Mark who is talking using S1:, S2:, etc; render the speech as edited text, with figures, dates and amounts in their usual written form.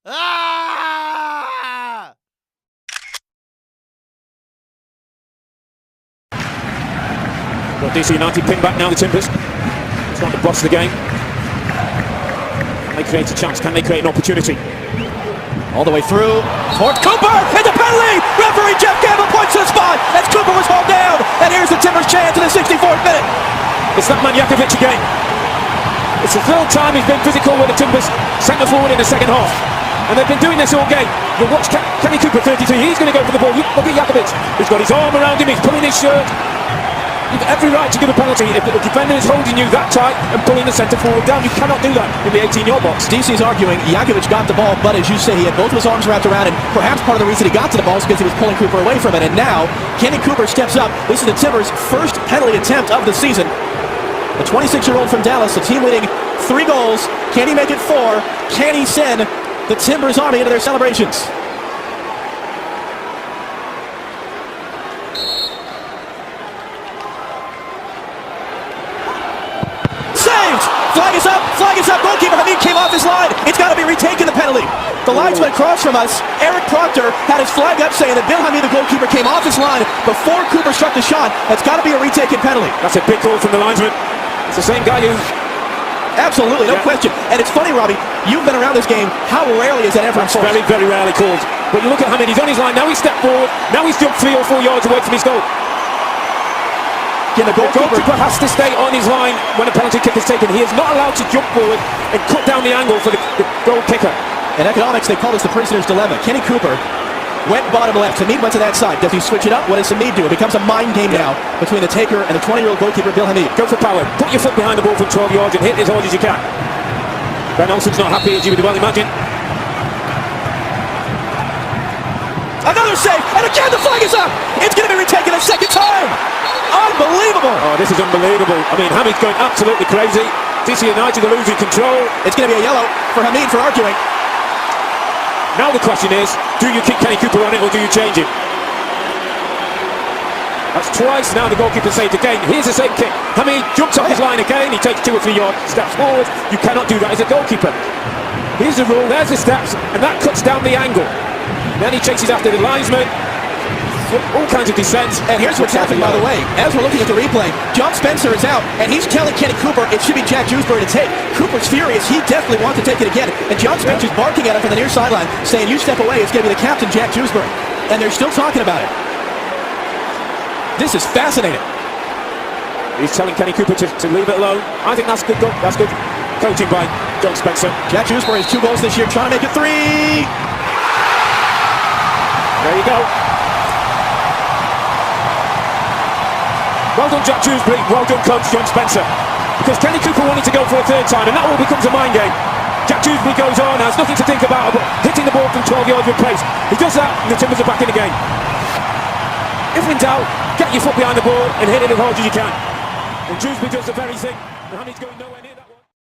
S1: Ah!
S2: Got DC United pinned back now, the Timbers. Trying to boss the game. Can they create a chance? Can they create an opportunity?
S3: All the way through towards Cooper, and the penalty! Referee Jeff Campbell points to the spot as Cooper was hauled down, and here's the Timbers' chance in the 64th minute.
S2: It's that man Jakovic again. It's the third time he's been physical with the Timbers centre forward in the second half, and they've been doing this all game. You'll watch Kenny Cooper, 33. He's going to go for the ball. Look at Jakovic. He's got his arm around him. He's pulling his shirt. You've got every right to give a penalty. If the defender is holding you that tight and pulling the centre forward down, you cannot do that in the 18-yard box.
S3: DC's arguing Jakovic got the ball, but as you say, he had both of his arms wrapped around it. Perhaps part of the reason he got to the ball is because he was pulling Cooper away from it. And now, Kenny Cooper steps up. This is the Timbers' first penalty attempt of the season. The 26-year-old from Dallas, the team leading 3 goals. Can he make it 4? Can he send the Timbers Army into their celebrations? Flag is up, goalkeeper Hamid came off his line. It's got to be retaken, the penalty. The linesman across from us, Eric Proctor, had his flag up saying that Bill Hamid, the goalkeeper, came off his line before Cooper struck the shot. That's got to be a retaken penalty.
S2: That's a big call from the linesman. It's the same guy who...
S3: Absolutely, no question. And it's funny, Robbie, you've been around this game. How rarely is that ever enforced?
S2: Very, very rarely called. But you look at Hamid, he's on his line. Now he's stepped forward. Now he's jumped 3 or 4 yards away from his goal.
S3: The
S2: goalkeeper has to stay on his line when a penalty kick is taken. He is not allowed to jump forward and cut down the angle for the goal kicker.
S3: In economics, they call this the prisoner's dilemma. Kenny Cooper went bottom left. Hamid went to that side. Does he switch it up? What does Hamid do? It becomes a mind game now between the taker and the 20-year-old goalkeeper, Bill Hamid.
S2: Go for power. Put your foot behind the ball from 12 yards and hit as hard as you can. Ben Olsen's not happy, as you would well imagine.
S3: Another save, and again the flag is up. It's going to be retaken a second time. Unbelievable.
S2: Oh, this is unbelievable. I mean, Hamid's going absolutely crazy. DC United are losing control.
S3: It's going to be a yellow for Hamid for arguing.
S2: Now the question is, do you keep Kenny Cooper on it or do you change him? That's twice now the goalkeeper saved again. Here's the same kick. Hamid jumps off his line again. He takes 2 or 3 yards, steps forward. You cannot do that as a goalkeeper. Here's the rule, there's the steps, and that cuts down the angle. Then he chases after the linesman. All kinds of descents.
S3: And here's what's happening, by the way. As we're looking at the replay, John Spencer is out, and he's telling Kenny Cooper it should be Jack Dewsbury to take. Cooper's furious. He definitely wants to take it again. And John Spencer's barking at him from the near sideline, saying, you step away, it's going to be the captain, Jack Dewsbury. And they're still talking about it. This is fascinating.
S2: He's telling Kenny Cooper to leave it alone. I think that's good. That's good coaching by John Spencer.
S3: Jack Dewsbury has 2 goals this year, trying to make it 3.
S2: There you go. Well done, Jack Dewsbury. Well done, coach John Spencer. Because Kenny Cooper wanted to go for a 3rd time, and that all becomes a mind game. Jack Dewsbury goes on, has nothing to think about, but hitting the ball from 12 yards with pace. He does that, and the Timbers are back in the game. If in doubt, get your foot behind the ball and hit it as hard as you can. And Dewsbury does the very thing. Mohammed's going nowhere near.